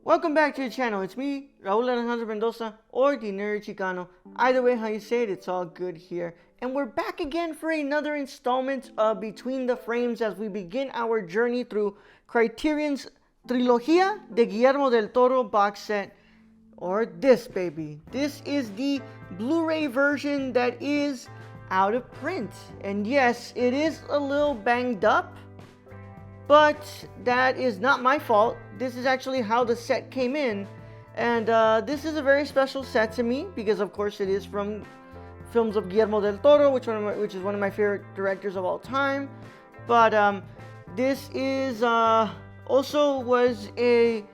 Welcome back to the channel. It's me, Raul Alejandro Mendoza, or the Nerd Chicano. Either way how you say it, it's all good here. And we're back again for another installment of Between the Frames as we begin our journey through Criterion's Trilogia de Guillermo del Toro box set. Or this baby. This is the Blu-ray version that is out of print. And yes, it is a little banged up, but that is not my fault. This is actually how the set came in. And this is a very special set to me because of course it is from films of Guillermo del Toro, which is one of my favorite directors of all time. But this is also was a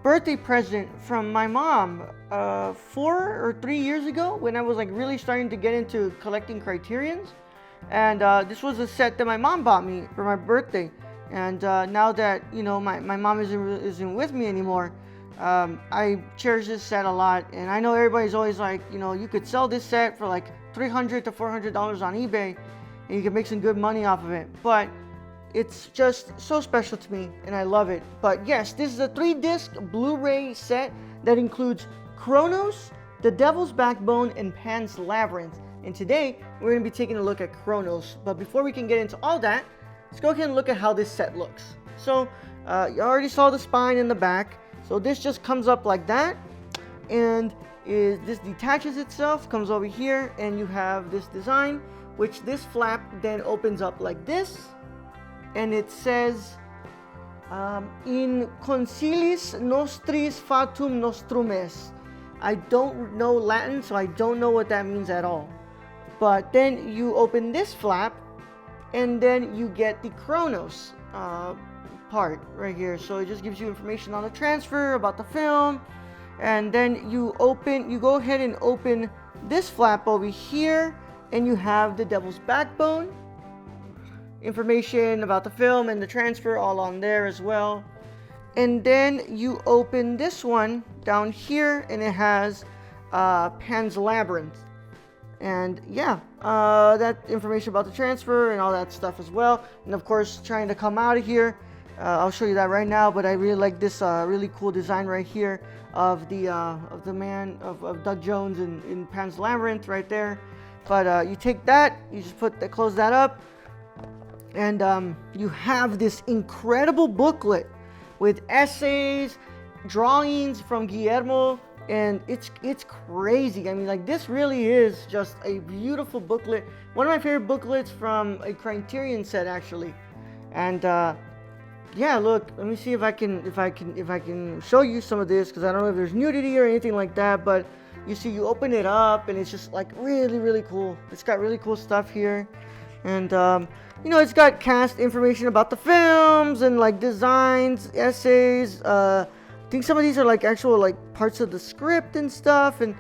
birthday present from my mom 4 or 3 years ago when I was like really starting to get into collecting Criterions. And this was a set that my mom bought me for my birthday. And now that, you know, my mom isn't with me anymore, I cherish this set a lot. And I know everybody's always like, you know, you could sell this set for like $300 to $400 on eBay and you can make some good money off of it. But it's just so special to me and I love it. But yes, this is a 3-disc Blu-ray set that includes Cronos, The Devil's Backbone, and Pan's Labyrinth. And today we're going to be taking a look at Cronos. But before we can get into all that, let's go ahead and look at how this set looks. So you already saw the spine in the back. So this just comes up like that, and this detaches itself, comes over here, and you have this design, which this flap then opens up like this, and it says in concilis nostris fatum nostrum est. I don't know Latin, so I don't know what that means at all. But then you open this flap, and then you get the Cronos part right here. So it just gives you information on the transfer, about the film, and then you go ahead and open this flap over here, and you have the Devil's Backbone, information about the film and the transfer all on there as well. And then you open this one down here, and it has Pan's Labyrinth. And yeah, that information about the transfer and all that stuff as well. And of course, trying to come out of here. I'll show you that right now. But I really like this really cool design right here of the man of Doug Jones in Pan's Labyrinth right there. But you take that, you just close that up, and you have this incredible booklet with essays, drawings from Guillermo. And it's crazy. I mean, like, this really is just a beautiful booklet. One of my favorite booklets from a Criterion set, actually. And yeah, look, let me see if I can show you some of this, because I don't know if there's nudity or anything like that. But you see, you open it up, and it's just like really cool. It's got really cool stuff here, and you know, it's got cast information about the films and like designs, essays. I think some of these are like actual like parts of the script and stuff, and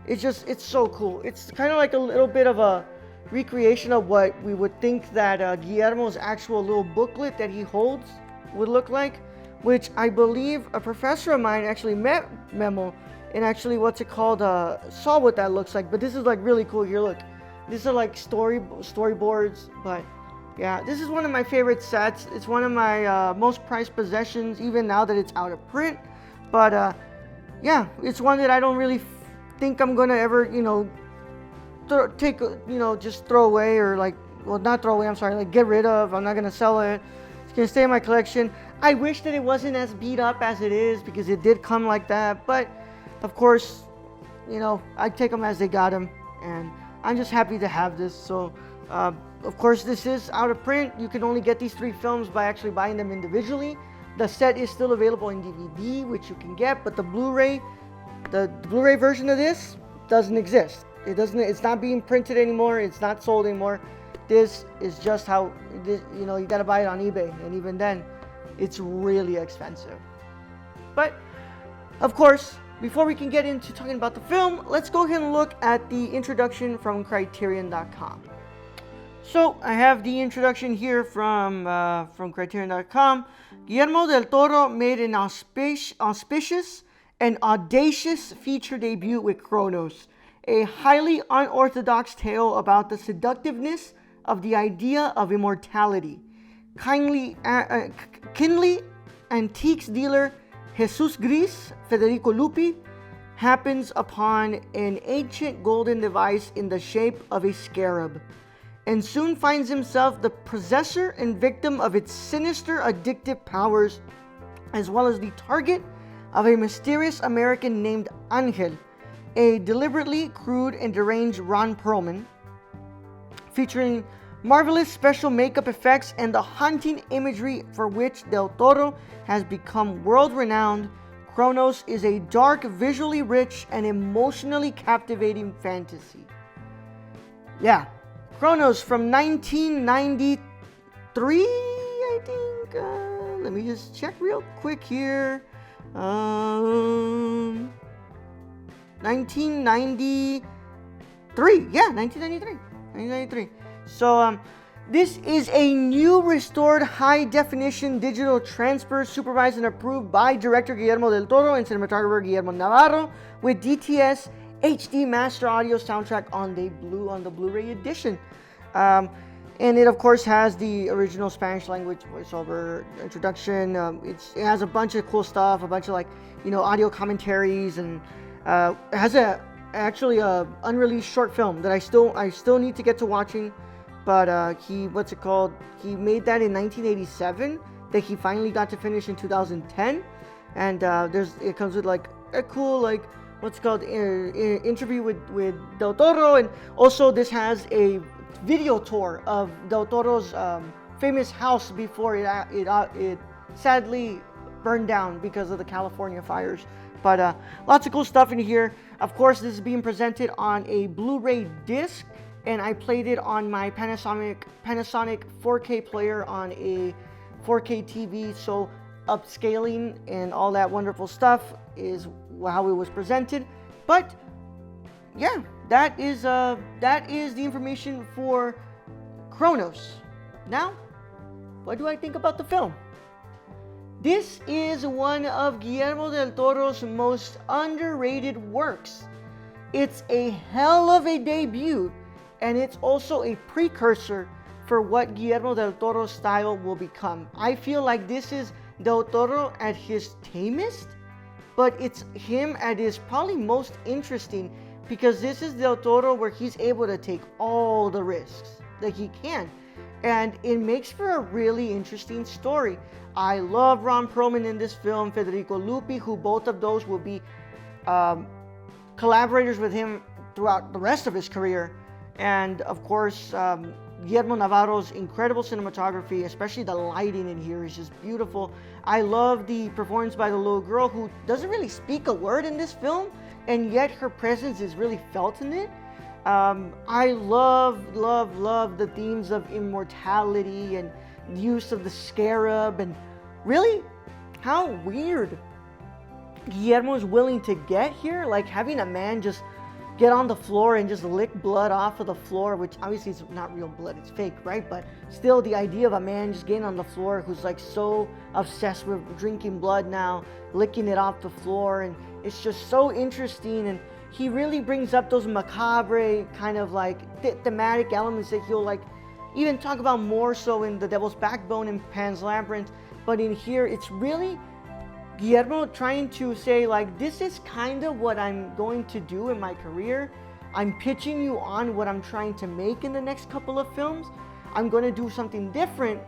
it's so cool. It's kind of like a little bit of a recreation of what we would think that Guillermo's actual little booklet that he holds would look like, which I believe a professor of mine actually met Memo and actually saw what that looks like. But this is like really cool. Here, look, these are like storyboards. But yeah, this is one of my favorite sets. It's one of my most prized possessions, even now that it's out of print. But yeah, it's one that I don't really think I'm gonna ever, you know, just throw away, or like, well, not throw away, I'm sorry, like get rid of. I'm not gonna sell it. It's gonna stay in my collection. I wish that it wasn't as beat up as it is, because it did come like that. But of course, you know, I take them as they got them, and I'm just happy to have this. So of course, this is out of print. You can only get these 3 films by actually buying them individually. The set is still available in DVD, which you can get, but the Blu-ray version of this doesn't exist. It's not being printed anymore. It's not sold anymore. This is just how you know, you gotta buy it on eBay, and even then, it's really expensive. But of course, before we can get into talking about the film, let's go ahead and look at the introduction from Criterion.com. So I have the introduction here from Criterion.com. Guillermo del Toro made an auspicious and audacious feature debut with Cronos, a highly unorthodox tale about the seductiveness of the idea of immortality. Kindly antiques dealer Jesus Gris, Federico Lupi, happens upon an ancient golden device in the shape of a scarab, and soon finds himself the possessor and victim of its sinister addictive powers, as well as the target of a mysterious American named Angel, a deliberately crude and deranged Ron Perlman, featuring marvelous special makeup effects and the haunting imagery for which Del Toro has become world-renowned. Cronos is a dark, visually rich, and emotionally captivating fantasy. Yeah, Cronos from 1993, I think. Let me just check real quick here. 1993. Yeah, 1993. So, this is a new restored high-definition digital transfer supervised and approved by director Guillermo del Toro and cinematographer Guillermo Navarro with DTS HD Master Audio soundtrack on the Blu-ray edition. And it, of course, has the original Spanish language voiceover introduction. It has a bunch of cool stuff, a bunch of audio commentaries, and it has actually a unreleased short film that I still need to get to watching. But he made that in 1987 that he finally got to finish in 2010, and it comes with like a cool interview with Del Toro, and also this has a video tour of Del Toro's famous house before it sadly burned down because of the California fires. But lots of cool stuff in here. Of course, this is being presented on a Blu-ray disc, and I played it on my Panasonic 4K player on a 4K TV. So upscaling and all that wonderful stuff is how it was presented. But yeah, that is the information for Cronos. Now, what do I think about the film? This is one of Guillermo del Toro's most underrated works. It's a hell of a debut, and it's also a precursor for what Guillermo del Toro's style will become. I feel like this is Del Toro at his tamest, but it's him at his probably most interesting, because this is Del Toro where he's able to take all the risks that he can, and it makes for a really interesting story. I love Ron Perlman in this film, Federico Lupi, who both of those will be collaborators with him throughout the rest of his career. And of course, Guillermo Navarro's incredible cinematography, especially the lighting in here, is just beautiful. I love the performance by the little girl who doesn't really speak a word in this film, and yet her presence is really felt in it. I love the themes of immortality and use of the scarab, and really how weird Guillermo is willing to get here, like having a man just get on the floor and just lick blood off of the floor, which obviously is not real blood, it's fake, right? But still, the idea of a man just getting on the floor who's like so obsessed with drinking blood now, licking it off the floor, and it's just so interesting. And he really brings up those macabre kind of like thematic elements that he'll like even talk about more so in The Devil's Backbone and Pan's Labyrinth. But in here, it's really Guillermo trying to say, like, this is kind of what I'm going to do in my career. I'm pitching you on what I'm trying to make in the next couple of films. I'm going to do something different,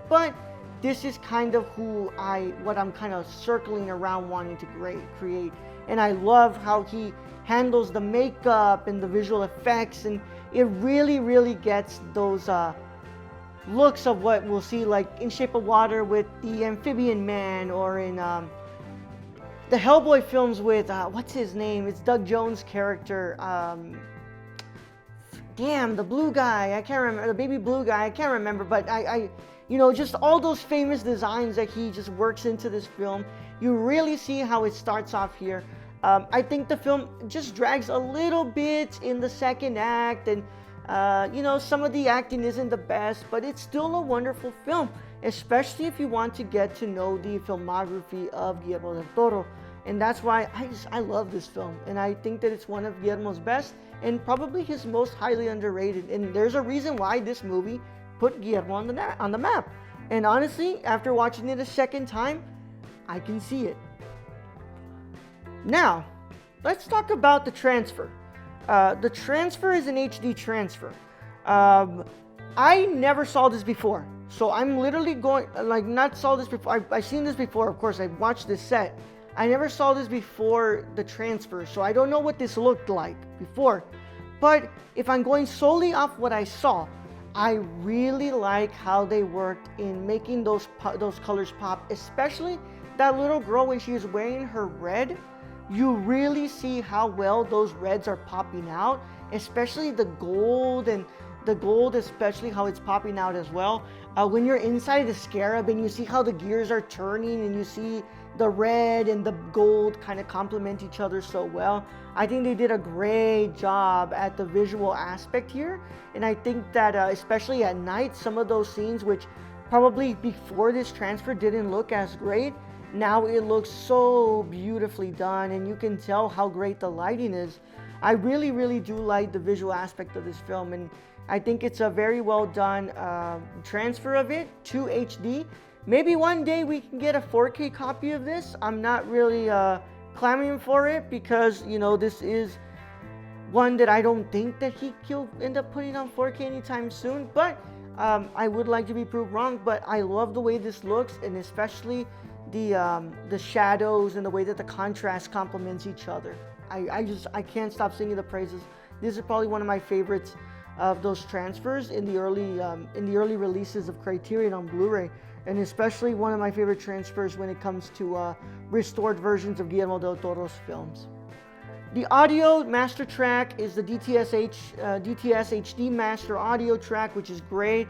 but this is kind of what I'm kind of circling around wanting to create. And I love how he handles the makeup and the visual effects, and it really, really gets those looks of what we'll see like in Shape of Water with the Amphibian Man, or in the Hellboy films with, what's his name? It's Doug Jones' character. The blue guy. I can't remember. The baby blue guy. I can't remember. But just all those famous designs that he just works into this film. You really see how it starts off here. I think the film just drags a little bit in the second act, and some of the acting isn't the best, but it's still a wonderful film, especially if you want to get to know the filmography of Guillermo del Toro. And that's why I love this film, and I think that it's one of Guillermo's best and probably his most highly underrated. And there's a reason why this movie put Guillermo on the map. And honestly, after watching it a second time, I can see it. Now, let's talk about the transfer. The transfer is an HD transfer. I never saw this before. So I'm literally going, like, not saw this before. I've seen this before, of course. I watched this set. I never saw this before the transfer. So I don't know what this looked like before. But if I'm going solely off what I saw, I really like how they worked in making those colors pop. Especially that little girl when she is wearing her red. You really see how well those reds are popping out. Especially the gold, and the gold especially how it's popping out as well. When you're inside the scarab and you see how the gears are turning and you see the red and the gold kind of complement each other so well. I think they did a great job at the visual aspect here. And I think that especially at night, some of those scenes which probably before this transfer didn't look as great, now it looks so beautifully done, and you can tell how great the lighting is. I really, really do like the visual aspect of this film, and I think it's a very well done transfer of it to HD. Maybe one day we can get a 4K copy of this. I'm not really clamoring for it because, you know, this is one that I don't think that he'll end up putting on 4K anytime soon. But I would like to be proved wrong. But I love the way this looks, and especially the shadows and the way that the contrast complements each other. I can't stop singing the praises. This is probably one of my favorites of those transfers in the early releases of Criterion on Blu-ray, and especially one of my favorite transfers when it comes to restored versions of Guillermo del Toro's films. The audio master track is the DTS HD master audio track, which is great.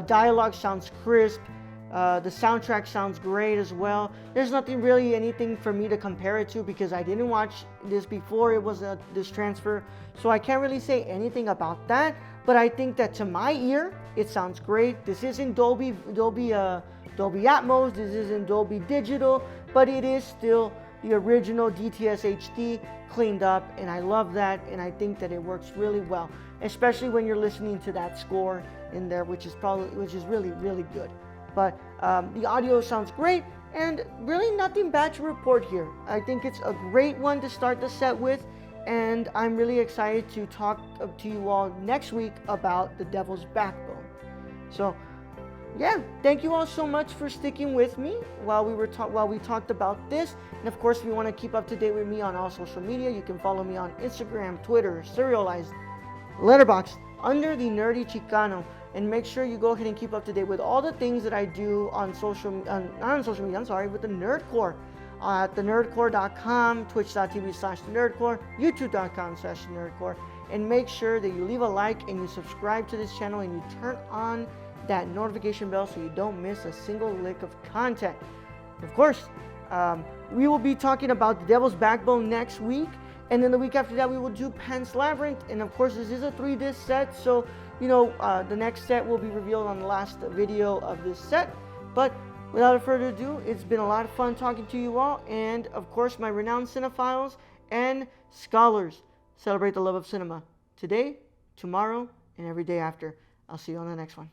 Dialogue sounds crisp. The soundtrack sounds great as well. There's anything for me to compare it to because I didn't watch this before it was this transfer, so I can't really say anything about that. But I think that to my ear, it sounds great. This isn't Dolby Atmos. This isn't Dolby Digital, but it is still the original DTS HD cleaned up, and I love that. And I think that it works really well, especially when you're listening to that score in there, which is really, really good. But the audio sounds great, and really nothing bad to report here. I think it's a great one to start the set with, and I'm really excited to talk to you all next week about The Devil's Backbone. So, yeah, thank you all so much for sticking with me while we talked about this. And of course, if you want to keep up to date with me on all social media, you can follow me on Instagram, Twitter, Serialized, Letterboxd, under the Nerdy Chicano. And make sure you go ahead and keep up to date with all the things that I do on with the Nerdcore. At thenerdcore.com, twitch.tv/thenerdcore, youtube.com/thenerdcore. And make sure that you leave a like and you subscribe to this channel and you turn on that notification bell so you don't miss a single lick of content. Of course, we will be talking about The Devil's Backbone next week. And then the week after that, we will do Pan's Labyrinth. And of course, this is a 3-disc set, so the next set will be revealed on the last video of this set. But without further ado, it's been a lot of fun talking to you all. And of course, my renowned cinephiles and scholars, celebrate the love of cinema today, tomorrow, and every day after. I'll see you on the next one.